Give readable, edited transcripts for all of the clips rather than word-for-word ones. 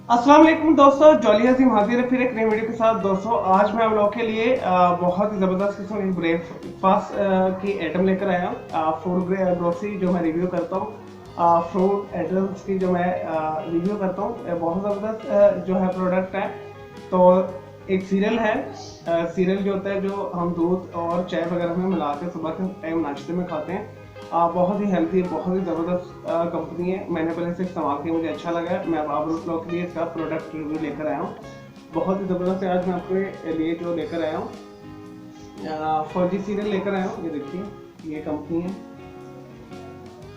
अस्सलाम वालेकुम दोस्तों, जॉली अजीम हाजिर है फिर एक नई वीडियो के साथ। दोस्तों आज मैं आप लोगों के लिए बहुत ही ज़बरदस्त किस्म की ब्रेकफास्ट की आइटम लेकर आया हूँ। फूड ग्रोसरी जो मैं रिव्यू करता हूँ, फ्रूट आइटम्स की जो मैं रिव्यू करता हूँ, बहुत ज़बरदस्त जो है प्रोडक्ट है। तो एक सीरियल है, सीरियल जो होता है जो हम दूध और चाय वगैरह में मिला के सुबह के टाइम नाश्ते में खाते हैं। बहुत ही हेल्थी, बहुत ही ज़बरदस्त कंपनी है। मैंने पहले से इस्तेमाल किया, मुझे अच्छा लगा है। मैं अब आप लोगों के लिए इसका प्रोडक्ट रिव्यू लेकर आया हूँ। बहुत ही ज़बरदस्त है। आज मैं आपके लिए जो लेकर आया हूँ, फौजी सीरियल लेकर आया हूँ। ये देखिए, ये कंपनी है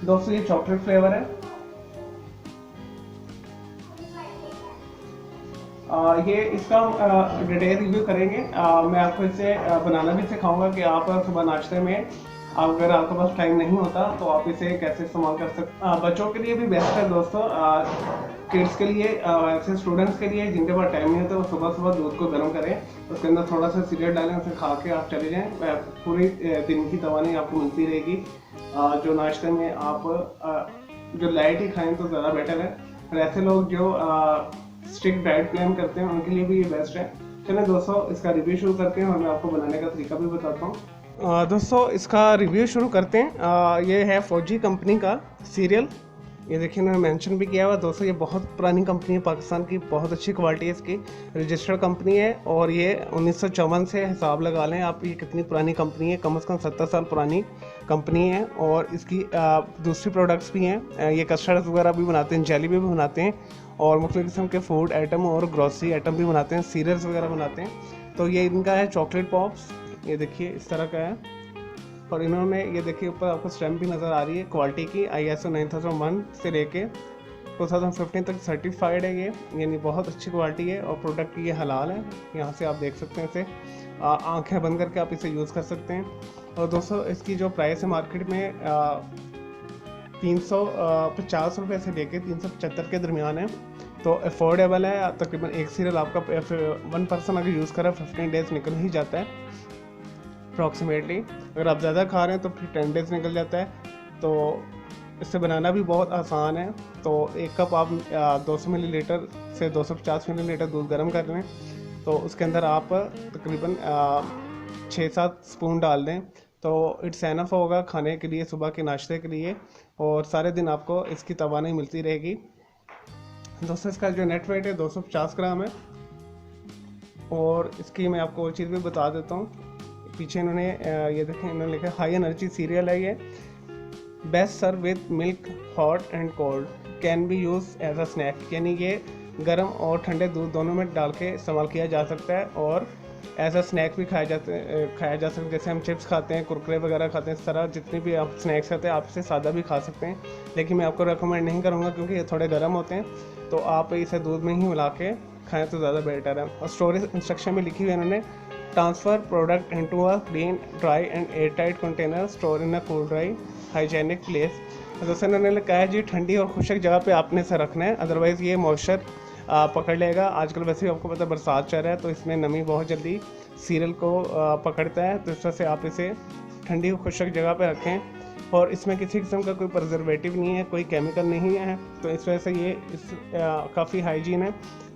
दोस्तों, ये चॉकलेट फ्लेवर है। ये इसका डिटेल रिव्यू करेंगे। मैं आपको इसे बनाना भी सिखाऊंगा कि आप सुबह नाश्ते में अगर आपके पास टाइम नहीं होता तो आप इसे कैसे इस्तेमाल कर सकते। बच्चों के लिए भी बेस्ट है दोस्तों, किड्स के लिए, ऐसे स्टूडेंट्स के लिए जिनके पास टाइम नहीं होता वो सुबह सुबह दूध को गर्म करें, उसके अंदर थोड़ा सा सीरियल डालें, उसे खा के आप चले जाएं। पूरी दिन की तवानी आपको मिलती रहेगी। जो नाश्ते में आप जो लाइट ही खाएं तो ज़्यादा बेटर है। और ऐसे लोग जो स्ट्रिक्ट डाइट प्लान करते हैं उनके लिए भी ये बेस्ट है। चलें दोस्तों, इसका रिव्यू शुरू करते हैं और मैं आपको बनाने का तरीका भी बताता हूँ। दोस्तों इसका रिव्यू शुरू करते हैं। ये है फौजी कंपनी का सीरियल। ये देखिए, इन्होंने मेंशन भी किया हुआ दोस्तों, ये बहुत पुरानी कंपनी है, पाकिस्तान की, बहुत अच्छी क्वालिटी है इसकी, रजिस्टर्ड कंपनी है। और ये 1954 से हिसाब लगा लें आप, ये कितनी पुरानी कंपनी है, कम से कम 70 साल पुरानी कंपनी है। और इसकी दूसरी प्रोडक्ट्स भी हैं, ये कस्टर्ड वगैरह भी बनाते हैं, जेली भी बनाते हैं, और मुख्तलिफ किस्म के फूड आइटम और ग्रॉसरी आइटम भी बनाते हैं, सीरियल्स वगैरह बनाते हैं। तो ये इनका है चॉकलेट पॉप्स। ये देखिए इस तरह का है। और इन्होंने ये देखिए ऊपर आपको स्टैम्प भी नज़र आ रही है क्वालिटी की, ISO 9001 से लेके 2015 तक सर्टिफाइड है ये, यानी बहुत अच्छी क्वालिटी है। और प्रोडक्ट ये हलाल है, यहाँ से आप देख सकते हैं इसे, आंखें बंद करके आप इसे यूज़ कर सकते हैं। और दोस्तों इसकी जो प्राइस है मार्केट में 350 रुपये से लेके 375 के दरमियान है। तो अफोर्डेबल है। तकरीबन एक सीरियल आपका 1 पर्सन अगर यूज़ करा 15 डेज़ निकल ही जाता है अप्रॉक्सीमेटली। अगर आप ज़्यादा खा रहे हैं तो फिर 10 डेज़ निकल जाता है। तो इससे बनाना भी बहुत आसान है। तो एक कप आप 200 मिलीलीटर से 250 मिलीलीटर दूध गर्म कर लें, तो उसके अंदर आप तकरीबन 6-7 स्पून डाल दें, तो इट्स एनफ होगा खाने के लिए, सुबह के नाश्ते के लिए। और सारे दिन आपको इसकी तवानाई मिलती रहेगी। दोस्तों इसका जो नेट वेट है 250 ग्राम है। और इसकी मैं आपको और चीज़ भी बता देता हूँ। पीछे इन्होंने ये देखें, इन्होंने लिखा हाई एनर्जी सीरियल है ये, best serve with milk hot and cold, can be use as a snack, यानी ये गर्म और ठंडे दूध दोनों में डाल के इस्तेमाल किया जा सकता है। और एज अ स्नैक भी खाया जा सकता है। जैसे हम चिप्स खाते हैं, कुरकुरे वगैरह खाते हैं, इस तरह जितनी भी आप स्नैक्स खाते हैं आप इसे सादा भी खा सकते हैं। लेकिन मैं आपको रेकमेंड नहीं करूँगा क्योंकि ये थोड़े गर्म होते हैं, तो आप इसे दूध में ही मिला के खाएँ तो ज़्यादा बेटर है। और स्टोरेज इंस्ट्रक्शन में लिखी हुई है इन्होंने, transfer product into a clean dry and air tight container, store in a cool dry hygienic place. जैसे इन्होंने लिखा है जी, ठंडी और खुशक जगह पे आपने इसे रखना है, अदरवाइज़ ये मॉइस्चर पकड़ लेगा। आजकल वैसे भी आपको पता है बरसात चल रहा है, तो इसमें नमी बहुत जल्दी सीरियल को पकड़ता है। तो इस तरह से आप इसे ठंडी और खुशक जगह पे रखें। और इसमें किसी किस्म का कोई प्रिजर्वेटिव नहीं है, कोई केमिकल नहीं है, तो इस वजह से ये काफ़ी हाइजीन है,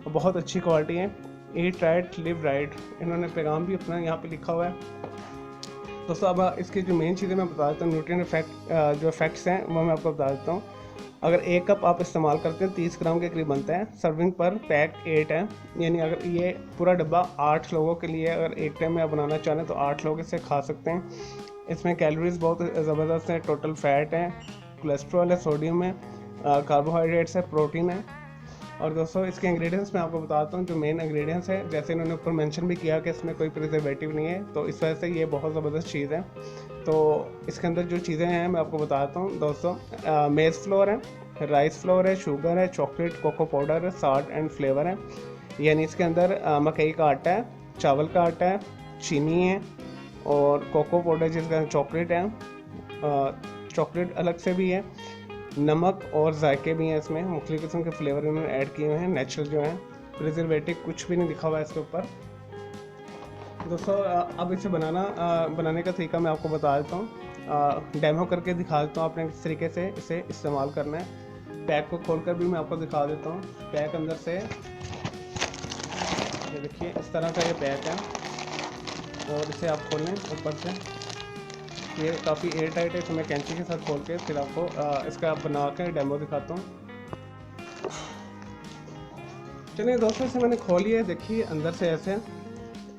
बहुत अच्छी क्वालिटी है। ईट राइट लिव राइट, इन्होंने पैगाम भी अपना यहाँ पे लिखा हुआ है। दोस्तों अब इसकी जो मेन चीज़ें मैं बता देता हूँ, न्यूट्रिएंट इफेक्ट जो इफेक्ट्स हैं वो मैं आपको बता देता हूँ। अगर 1 कप आप इस्तेमाल करते हैं 30 ग्राम के करीब बनता है। सर्विंग पर पैक 8 है, यानी अगर ये पूरा डब्बा 8 लोगों के लिए अगर एक टाइम में आप बनाना चाह रहे हैं तो 8 लोग इसे खा सकते हैं। इसमें कैलोरीज बहुत ज़बरदस्त है, टोटल फैट है, कोलेस्ट्रॉल है, सोडियम है, कार्बोहाइड्रेट्स है, प्रोटीन है। और दोस्तों इसके इंग्रेडिएंट्स मैं आपको बताता हूँ, जो मेन इंग्रेडिएंट्स है, जैसे इन्होंने ऊपर मेंशन भी किया कि इसमें कोई प्रिजर्वेटिव नहीं है, तो इस वजह से ये बहुत ज़बरदस्त चीज़ है। तो इसके अंदर जो चीज़ें हैं मैं आपको बताता हूँ दोस्तों। मेज़ फ्लोर है, राइस फ्लोर है, शुगर है, चॉकलेट कोको पाउडर है, साल्ट एंड फ्लेवर है, यानी इसके अंदर मकई का आटा है, चावल का आटा है, चीनी है, और कोको पाउडर जिसका चॉकलेट है, चॉकलेट अलग से भी है, नमक और जायके भी हैं इसमें, मुख्तलिफ किस्म के फ्लेवर इन्होंने ऐड किए हुए हैं, नेचुरल जो हैं, प्रिजर्वेटिव कुछ भी नहीं लिखा हुआ है इसके ऊपर। दोस्तों अब इसे बनाने का तरीका मैं आपको बता देता हूँ, डेमो करके दिखा देता हूँ आपने किस तरीके से इसे इस्तेमाल करना है। पैक को खोलकर भी मैं आपको दिखा देता हूँ। पैक अंदर से ये देखिए इस तरह का ये पैक है, और इसे आप खोल लें ऊपर से। ये काफ़ी एयर टाइट है, इसे मैं कैंची के साथ खोल के फिर आपको इसका बना के डेमो दिखाता हूँ। चलिए दोस्तों, इसे मैंने खोल लिया है। देखिए अंदर से ऐसे,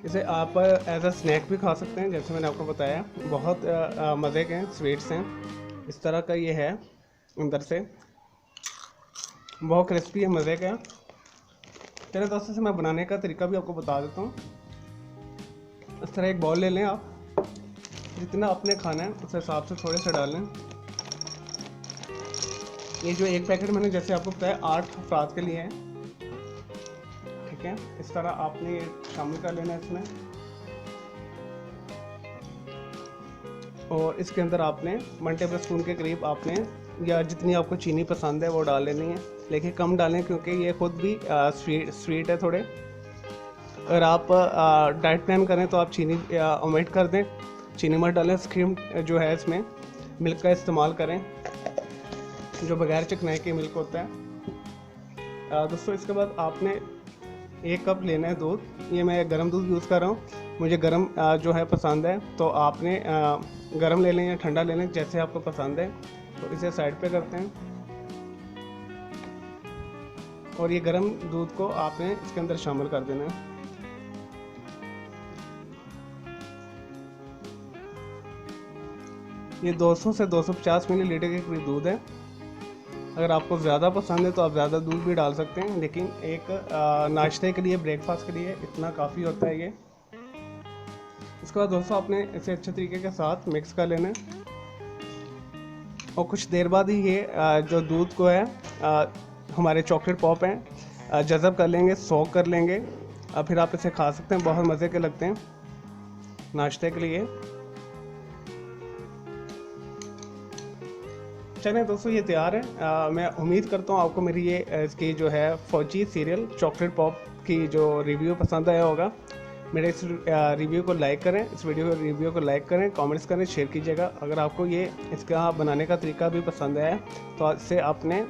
इसे आप एज अ स्नैक भी खा सकते हैं, जैसे मैंने आपको बताया। बहुत मज़े के स्वीट्स हैं। इस तरह का ये है अंदर से, बहुत क्रिस्पी है, मज़े का। चलिए दोस्तों, से मैं बनाने का तरीका भी आपको बता देता हूँ। इस तरह एक बाउल ले लें आप, जितना आपने खाना है उस हिसाब से थोड़े से डालें। ये जो एक पैकेट मैंने जैसे आपको बताया 8 अफराद के लिए है, ठीक है। इस तरह आपने ये शामिल कर लेना है इसमें, और इसके अंदर आपने 1 टेबल स्पून के करीब आपने, या जितनी आपको चीनी पसंद है वो डाल लेनी है, लेकिन कम डालें क्योंकि ये खुद भी स्वीट है थोड़े। अगर आप डाइट प्लान करें तो आप चीनी ओमिट कर दें, चीनी मत डालें। स्क्रीम जो है इसमें मिल्क का इस्तेमाल करें, जो बगैर चिकनाई के मिल्क होता है। दोस्तों, इसके बाद आपने 1 कप लेना है दूध। ये मैं गर्म दूध यूज़ कर रहा हूँ, मुझे गर्म जो है पसंद है, तो आपने गर्म ले लें या ठंडा ले लें, जैसे आपको पसंद है। तो इसे साइड पे करते हैं, और ये गर्म दूध को आपने इसके अंदर शामिल कर देना है। ये 200 से 250 मिलीलीटर के करीब दूध है। अगर आपको ज़्यादा पसंद है तो आप ज़्यादा दूध भी डाल सकते हैं, लेकिन एक नाश्ते के लिए, ब्रेकफास्ट के लिए इतना काफ़ी होता है ये। इसके बाद दोस्तों आपने इसे अच्छे तरीके के साथ मिक्स कर लेना है, और कुछ देर बाद ही ये जो दूध को है हमारे चॉकलेट पॉप हैं जज़ब कर लेंगे, सोक कर लेंगे। फिर आप इसे खा सकते हैं, बहुत मज़े के लगते हैं नाश्ते के लिए। चलें दोस्तों, ये तैयार है। मैं उम्मीद करता हूँ आपको मेरी ये इसकी जो है फौजी सीरियल चॉकलेट पॉप की जो रिव्यू पसंद आया होगा। मेरे इस रिव्यू को लाइक करें, इस रिव्यू को लाइक करें, कमेंट्स करें, शेयर कीजिएगा। अगर आपको ये इसका बनाने का तरीका भी पसंद आया तो इसे आपने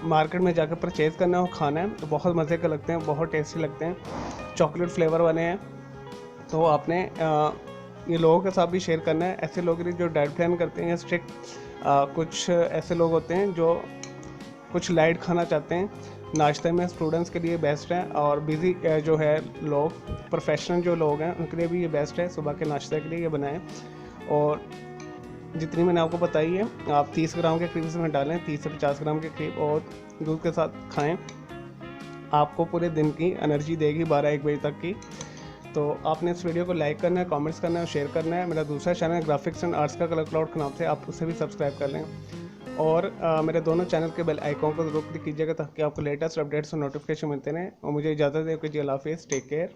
मार्केट में जाकर परचेज़ करना है और खाना है, तो बहुत मज़े के लगते हैं, बहुत टेस्टी लगते हैं, चॉकलेट फ्लेवर वाले हैं। तो आपने ये लोगों के साथ भी शेयर करना है। ऐसे लोग जो डाइट प्लान करते हैं या स्ट्रिक्ट, कुछ ऐसे लोग होते हैं जो कुछ लाइट खाना चाहते हैं, नाश्ते में स्टूडेंट्स के लिए बेस्ट है, और बिज़ी जो है लोग, प्रोफेशनल जो लोग हैं, उनके लिए भी ये बेस्ट है। सुबह के नाश्ते के लिए ये बनाएं, और जितनी मैंने आपको बताई है आप 30 ग्राम के करीब इसमें डालें, 30 से 50 ग्राम के करीब, और दूध के साथ खाएं। आपको पूरे दिन की एनर्जी देगी 12-1 बजे तक की। तो आपने इस वीडियो को लाइक करना है, कमेंट्स करना है और शेयर करना है। मेरा दूसरा चैनल है ग्राफिक्स एंड आर्ट्स का कलर क्लाउड के नाम से, आप उसे भी सब्सक्राइब कर लें, और मेरे दोनों चैनल के बेल आइकॉन को जरूर क्लिक कीजिएगा ताकि आपको लेटेस्ट अपडेट्स और नोटिफिकेशन मिलते रहें। और मुझे इजाज़त दें कि जी, अल्लाह हाफिज़, टेक केयर।